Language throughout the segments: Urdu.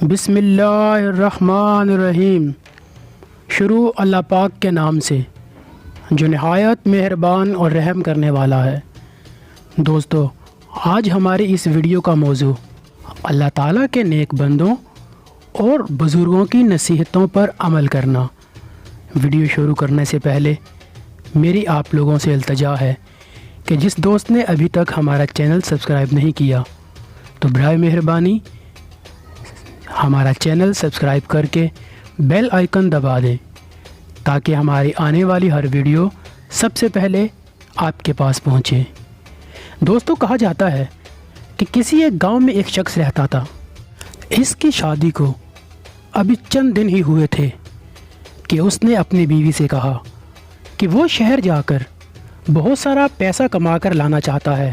بسم اللہ الرحمن الرحیم۔ شروع اللہ پاک کے نام سے جو نہایت مہربان اور رحم کرنے والا ہے۔ دوستو، آج ہماری اس ویڈیو کا موضوع اللہ تعالیٰ کے نیک بندوں اور بزرگوں کی نصیحتوں پر عمل کرنا۔ ویڈیو شروع کرنے سے پہلے میری آپ لوگوں سے التجا ہے کہ جس دوست نے ابھی تک ہمارا چینل سبسکرائب نہیں کیا تو برائے مہربانی ہمارا چینل سبسکرائب کر کے بیل آئیکن دبا دیں تاکہ ہماری آنے والی ہر ویڈیو سب سے پہلے آپ کے پاس پہنچے۔ دوستو، کہا جاتا ہے کہ کسی ایک گاؤں میں ایک شخص رہتا تھا۔ اس کی شادی کو ابھی چند دن ہی ہوئے تھے کہ اس نے اپنی بیوی سے کہا کہ وہ شہر جا کر بہت سارا پیسہ کما کر لانا چاہتا ہے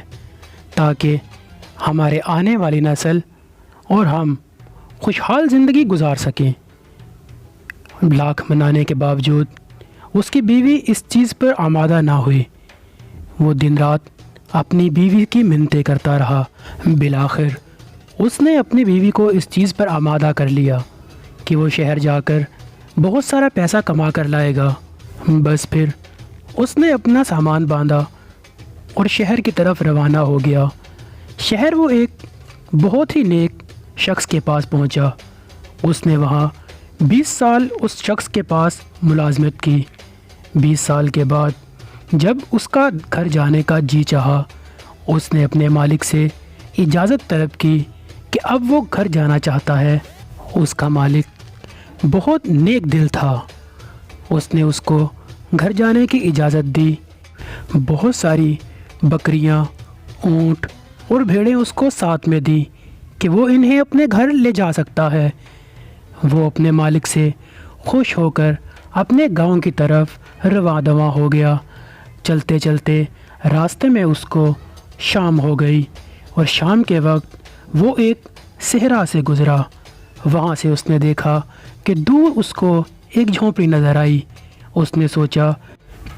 تاکہ ہمارے آنے والی نسل اور ہم خوشحال زندگی گزار سکیں۔ لاکھ منانے کے باوجود اس کی بیوی اس چیز پر آمادہ نہ ہوئی۔ وہ دن رات اپنی بیوی کی منتیں کرتا رہا۔ بالآخر اس نے اپنی بیوی کو اس چیز پر آمادہ کر لیا کہ وہ شہر جا کر بہت سارا پیسہ کما کر لائے گا۔ بس پھر اس نے اپنا سامان باندھا اور شہر کی طرف روانہ ہو گیا۔ شہر وہ ایک بہت ہی نیک شخص کے پاس پہنچا۔ اس نے وہاں 20 سال اس شخص کے پاس ملازمت کی۔ 20 سال کے بعد جب اس کا گھر جانے کا جی چاہا، اس نے اپنے مالک سے اجازت طلب کی کہ اب وہ گھر جانا چاہتا ہے۔ اس کا مالک بہت نیک دل تھا۔ اس نے اس کو گھر جانے کی اجازت دی۔ بہت ساری بکریاں، اونٹ اور بھیڑیں اس کو ساتھ میں دی کہ وہ انہیں اپنے گھر لے جا سکتا ہے۔ وہ اپنے مالک سے خوش ہو کر اپنے گاؤں کی طرف رواں ہو گیا۔ چلتے چلتے راستے میں اس کو شام ہو گئی اور شام کے وقت وہ ایک صحرا سے گزرا۔ وہاں سے اس نے دیکھا کہ دور اس کو ایک جھونپڑی نظر آئی۔ اس نے سوچا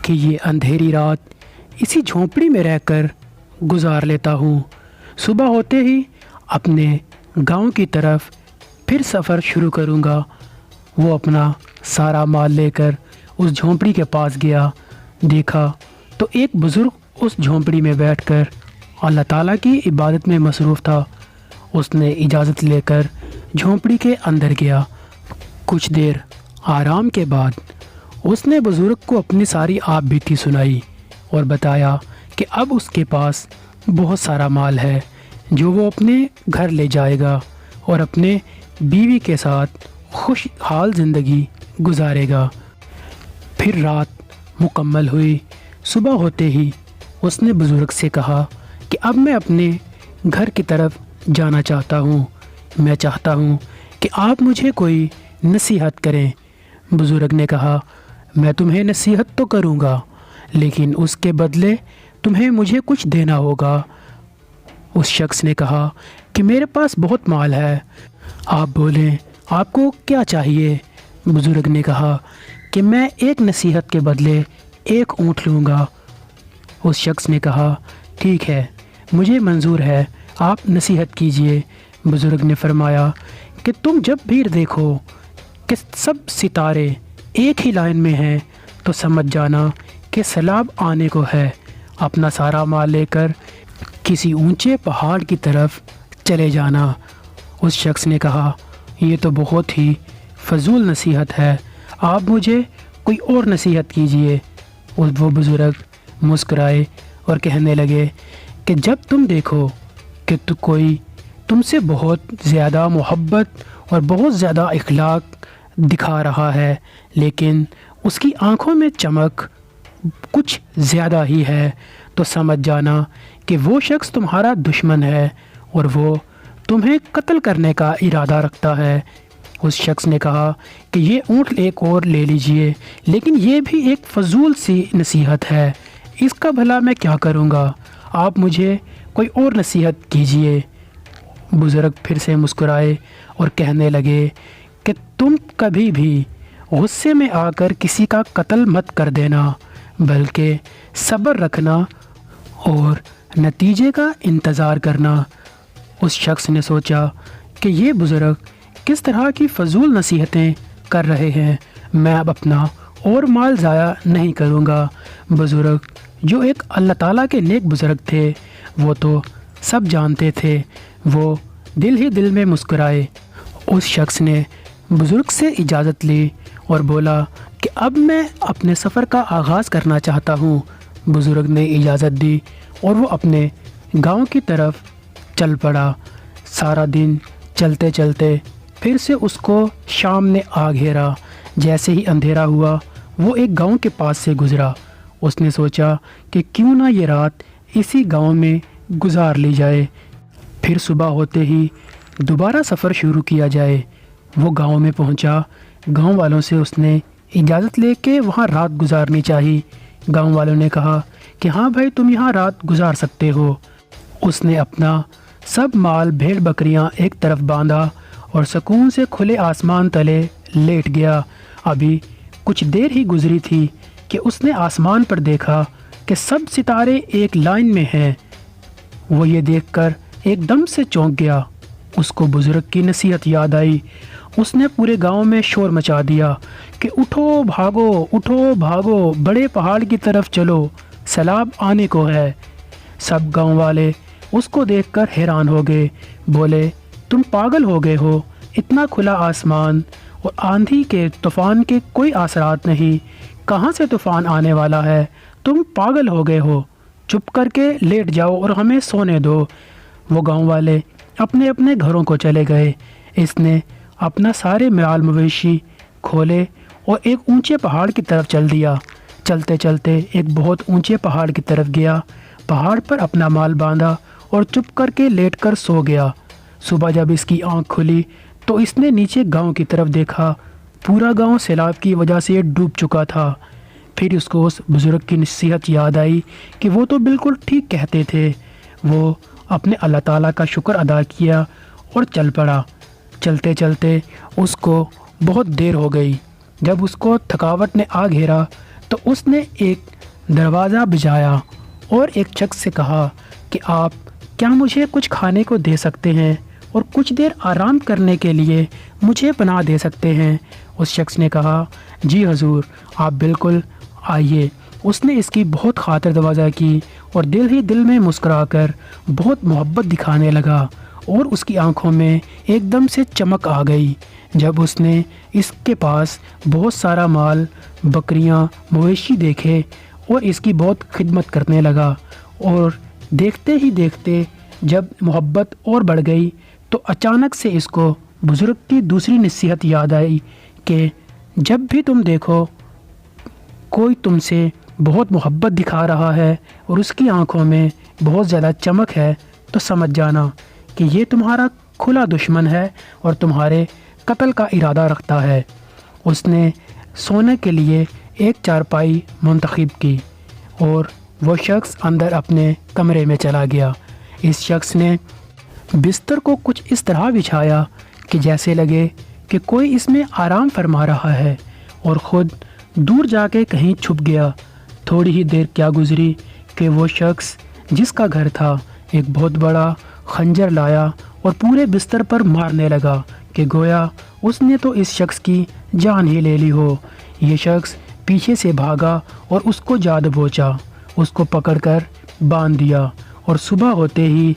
کہ یہ اندھیری رات اسی جھونپڑی میں رہ کر گزار لیتا ہوں۔ صبح ہوتے ہی اپنے گاؤں کی طرف پھر سفر شروع کروں گا۔ وہ اپنا سارا مال لے کر اس جھونپڑی کے پاس گیا۔ دیکھا تو ایک بزرگ اس جھونپڑی میں بیٹھ کر اللہ تعالیٰ کی عبادت میں مصروف تھا۔ اس نے اجازت لے کر جھونپڑی کے اندر گیا۔ کچھ دیر آرام کے بعد اس نے بزرگ کو اپنی ساری آپ بیتی سنائی اور بتایا کہ اب اس کے پاس بہت سارا مال ہے جو وہ اپنے گھر لے جائے گا اور اپنے بیوی کے ساتھ خوشحال زندگی گزارے گا۔ پھر رات مکمل ہوئی۔ صبح ہوتے ہی اس نے بزرگ سے کہا کہ اب میں اپنے گھر کی طرف جانا چاہتا ہوں۔ میں چاہتا ہوں کہ آپ مجھے کوئی نصیحت کریں۔ بزرگ نے کہا، میں تمہیں نصیحت تو کروں گا، لیکن اس کے بدلے تمہیں مجھے کچھ دینا ہوگا۔ اس شخص نے کہا کہ میرے پاس بہت مال ہے، آپ بولیں آپ کو کیا چاہیے؟ بزرگ نے کہا کہ میں ایک نصیحت کے بدلے ایک اونٹ لوں گا۔ اس شخص نے کہا، ٹھیک ہے، مجھے منظور ہے، آپ نصیحت کیجئے۔ بزرگ نے فرمایا کہ تم جب بھی دیکھو کہ سب ستارے ایک ہی لائن میں ہیں تو سمجھ جانا کہ سیلاب آنے کو ہے۔ اپنا سارا مال لے کر کسی اونچے پہاڑ کی طرف چلے جانا۔ اس شخص نے کہا، یہ تو بہت ہی فضول نصیحت ہے، آپ مجھے کوئی اور نصیحت کیجئے۔ وہ بزرگ مسکرائے اور کہنے لگے کہ جب تم دیکھو کہ کوئی تم سے بہت زیادہ محبت اور بہت زیادہ اخلاق دکھا رہا ہے لیکن اس کی آنکھوں میں چمک کچھ زیادہ ہی ہے، تو سمجھ جانا کہ وہ شخص تمہارا دشمن ہے اور وہ تمہیں قتل کرنے کا ارادہ رکھتا ہے۔ اس شخص نے کہا کہ یہ اونٹ ایک اور لے لیجئے، لیکن یہ بھی ایک فضول سی نصیحت ہے، اس کا بھلا میں کیا کروں گا، آپ مجھے کوئی اور نصیحت کیجئے۔ بزرگ پھر سے مسکرائے اور کہنے لگے کہ تم کبھی بھی غصے میں آ کر کسی کا قتل مت کر دینا، بلکہ صبر رکھنا اور نتیجے کا انتظار کرنا۔ اس شخص نے سوچا کہ یہ بزرگ کس طرح کی فضول نصیحتیں کر رہے ہیں، میں اب اپنا اور مال ضائع نہیں کروں گا۔ بزرگ جو ایک اللہ تعالیٰ کے نیک بزرگ تھے، وہ تو سب جانتے تھے، وہ دل ہی دل میں مسکرائے۔ اس شخص نے بزرگ سے اجازت لی اور بولا کہ اب میں اپنے سفر کا آغاز کرنا چاہتا ہوں۔ بزرگ نے اجازت دی اور وہ اپنے گاؤں کی طرف چل پڑا۔ سارا دن چلتے چلتے پھر سے اس کو شام نے آ گھیرا۔ جیسے ہی اندھیرا ہوا وہ ایک گاؤں کے پاس سے گزرا۔ اس نے سوچا کہ کیوں نہ یہ رات اسی گاؤں میں گزار لی جائے، پھر صبح ہوتے ہی دوبارہ سفر شروع کیا جائے۔ وہ گاؤں میں پہنچا۔ گاؤں والوں سے اس نے اجازت لے کے وہاں رات گزارنی چاہی۔ گاؤں والوں نے کہا کہ ہاں بھائی، تم یہاں رات گزار سکتے ہو۔ اس نے اپنا سب مال، بھیڑ بکریاں ایک طرف باندھا اور سکون سے کھلے آسمان تلے لیٹ گیا۔ ابھی کچھ دیر ہی گزری تھی کہ اس نے آسمان پر دیکھا کہ سب ستارے ایک لائن میں ہیں۔ وہ یہ دیکھ کر ایک دم سے چونک گیا۔ اس کو بزرگ کی نصیحت یاد آئی۔ اس نے پورے گاؤں میں شور مچا دیا کہ اٹھو بھاگو، اٹھو بھاگو، بڑے پہاڑ کی طرف چلو، سیلاب آنے کو ہے۔ سب گاؤں والے اس کو دیکھ کر حیران ہو گئے، بولے تم پاگل ہو گئے ہو، اتنا کھلا آسمان اور آندھی کے طوفان کے کوئی اثرات نہیں، کہاں سے طوفان آنے والا ہے؟ تم پاگل ہو گئے ہو، چپ کر کے لیٹ جاؤ اور ہمیں سونے دو۔ وہ گاؤں والے اپنے اپنے گھروں کو چلے گئے۔ اس نے اپنا سارے مال مویشی کھولے اور ایک اونچے پہاڑ کی طرف چل دیا۔ چلتے چلتے ایک بہت اونچے پہاڑ کی طرف گیا، پہاڑ پر اپنا مال باندھا اور چپ کر کے لیٹ کر سو گیا۔ صبح جب اس کی آنکھ کھلی تو اس نے نیچے گاؤں کی طرف دیکھا۔ پورا گاؤں سیلاب کی وجہ سے ڈوب چکا تھا۔ پھر اس کو اس بزرگ کی نصیحت یاد آئی کہ وہ تو بالکل ٹھیک کہتے تھے۔ وہ اپنے اللہ تعالیٰ کا شکر ادا کیا اور چل پڑا۔ چلتے چلتے اس کو بہت دیر ہو گئی۔ جب اس کو تھکاوٹ نے آ گھیرا تو اس نے ایک دروازہ بجایا اور ایک شخص سے کہا کہ آپ کیا مجھے کچھ کھانے کو دے سکتے ہیں اور کچھ دیر آرام کرنے کے لیے مجھے پناہ دے سکتے ہیں؟ اس شخص نے کہا جی حضور، آپ بالکل آئیے۔ اس نے اس کی بہت خاطر تواضع کی اور دل ہی دل میں مسکرا کر بہت محبت دکھانے لگا اور اس کی آنکھوں میں ایک دم سے چمک آ گئی جب اس نے اس کے پاس بہت سارا مال، بکریاں، مویشی دیکھے اور اس کی بہت خدمت کرنے لگا۔ اور دیکھتے ہی دیکھتے جب محبت اور بڑھ گئی تو اچانک سے اس کو بزرگ کی دوسری نصیحت یاد آئی کہ جب بھی تم دیکھو کوئی تم سے بہت محبت دکھا رہا ہے اور اس کی آنکھوں میں بہت زیادہ چمک ہے تو سمجھ جانا کہ یہ تمہارا کھلا دشمن ہے اور تمہارے قتل کا ارادہ رکھتا ہے۔ اس نے سونے کے لیے ایک چارپائی منتخب کی اور وہ شخص اندر اپنے کمرے میں چلا گیا۔ اس شخص نے بستر کو کچھ اس طرح بچھایا کہ جیسے لگے کہ کوئی اس میں آرام فرما رہا ہے اور خود دور جا کے کہیں چھپ گیا۔ تھوڑی ہی دیر کیا گزری کہ وہ شخص جس کا گھر تھا ایک بہت بڑا خنجر لایا اور پورے بستر پر مارنے لگا کہ گویا اس نے تو اس شخص کی جان ہی لے لی ہو۔ یہ شخص پیچھے سے بھاگا اور اس کو جا دبوچا، اس کو پکڑ کر باندھ دیا اور صبح ہوتے ہی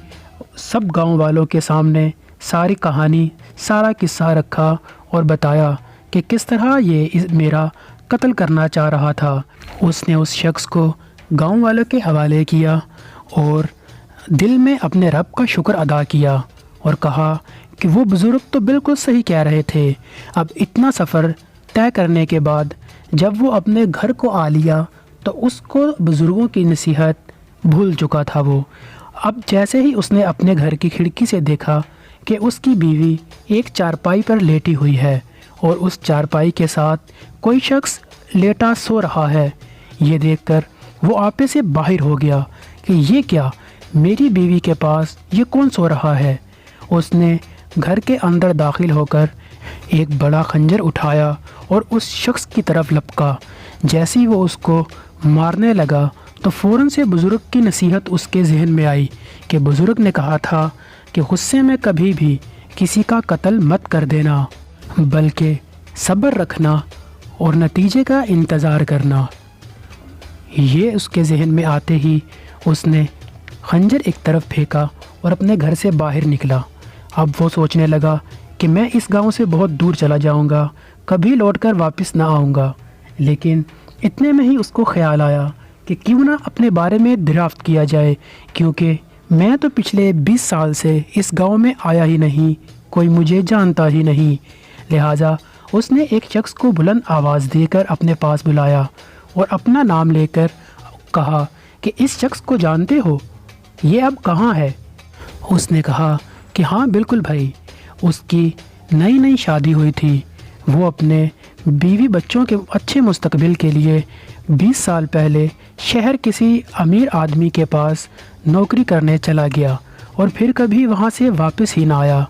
سب گاؤں والوں کے سامنے ساری کہانی، سارا قصہ رکھا اور بتایا کہ کس طرح یہ میرا قتل کرنا چاہ رہا تھا۔ اس نے اس شخص کو گاؤں والوں کے حوالے کیا اور دل میں اپنے رب کا شکر ادا کیا اور کہا کہ وہ بزرگ تو بالکل صحیح کہہ رہے تھے۔ اب اتنا سفر طے کرنے کے بعد جب وہ اپنے گھر کو آ لیا تو اس کو بزرگوں کی نصیحت بھول چکا تھا۔ وہ اب جیسے ہی اس نے اپنے گھر کی کھڑکی سے دیکھا کہ اس کی بیوی ایک چارپائی پر لیٹی ہوئی ہے اور اس چارپائی کے ساتھ کوئی شخص لیٹا سو رہا ہے، یہ دیکھ کر وہ آپے سے باہر ہو گیا کہ یہ کیا، میری بیوی کے پاس یہ کون سو رہا ہے؟ اس نے گھر کے اندر داخل ہو کر ایک بڑا خنجر اٹھایا اور اس شخص کی طرف لپکا۔ جیسے ہی وہ اس کو مارنے لگا تو فوراً سے بزرگ کی نصیحت اس کے ذہن میں آئی کہ بزرگ نے کہا تھا کہ غصے میں کبھی بھی کسی کا قتل مت کر دینا، بلکہ صبر رکھنا اور نتیجے کا انتظار کرنا۔ یہ اس کے ذہن میں آتے ہی اس نے خنجر ایک طرف پھینکا اور اپنے گھر سے باہر نکلا۔ اب وہ سوچنے لگا کہ میں اس گاؤں سے بہت دور چلا جاؤں گا، کبھی لوٹ کر واپس نہ آؤں گا۔ لیکن اتنے میں ہی اس کو خیال آیا کہ کیوں نہ اپنے بارے میں دریافت کیا جائے، کیونکہ میں تو پچھلے 20 سال سے اس گاؤں میں آیا ہی نہیں، کوئی مجھے جانتا ہی نہیں۔ لہٰذا اس نے ایک شخص کو بلند آواز دے کر اپنے پاس بلایا اور اپنا نام لے کر کہا کہ اس شخص کو جانتے ہو؟ یہ اب کہاں ہے؟ اس نے کہا کہ ہاں بالکل بھائی، اس کی نئی شادی ہوئی تھی۔ وہ اپنے بیوی بچوں کے اچھے مستقبل کے لیے 20 سال پہلے شہر کسی امیر آدمی کے پاس نوکری کرنے چلا گیا اور پھر کبھی وہاں سے واپس ہی نہ آیا۔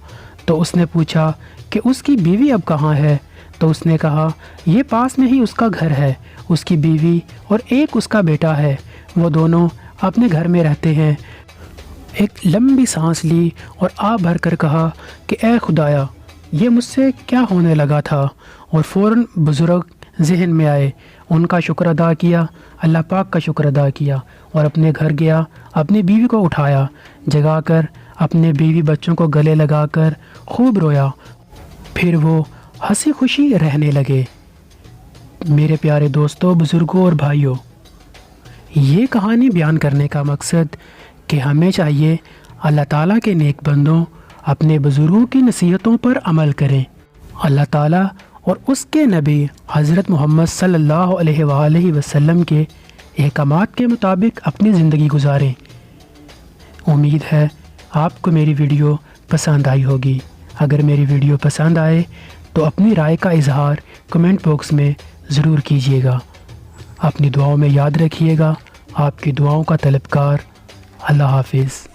تو اس نے پوچھا کہ اس کی بیوی اب کہاں ہے؟ تو اس نے کہا یہ پاس میں ہی اس کا گھر ہے، اس کی بیوی اور ایک اس کا بیٹا ہے، وہ دونوں اپنے گھر میں رہتے ہیں۔ ایک لمبی سانس لی اور آہ بھر کر کہا کہ اے خدایا، یہ مجھ سے کیا ہونے لگا تھا؟ اور فوراً بزرگ ذہن میں آئے، ان کا شکر ادا کیا، اللہ پاک کا شکر ادا کیا اور اپنے گھر گیا، اپنی بیوی کو اٹھایا، جگا کر اپنے بیوی بچوں کو گلے لگا کر خوب رویا، پھر وہ ہنسی خوشی رہنے لگے۔ میرے پیارے دوستوں، بزرگوں اور بھائیوں، یہ کہانی بیان کرنے کا مقصد کہ ہمیں چاہیے اللہ تعالیٰ کے نیک بندوں اپنے بزرگوں کی نصیحتوں پر عمل کریں، اللہ تعالیٰ اور اس کے نبی حضرت محمد صلی اللہ علیہ وآلہ وسلم کے احکامات کے مطابق اپنی زندگی گزاریں۔ امید ہے آپ کو میری ویڈیو پسند آئی ہوگی۔ اگر میری ویڈیو پسند آئے تو اپنی رائے کا اظہار کمنٹ باکس میں ضرور کیجیے گا۔ اپنی دعاؤں میں یاد رکھیے گا۔ آپ کی دعاؤں کا طلبگار۔ اللہ حافظ۔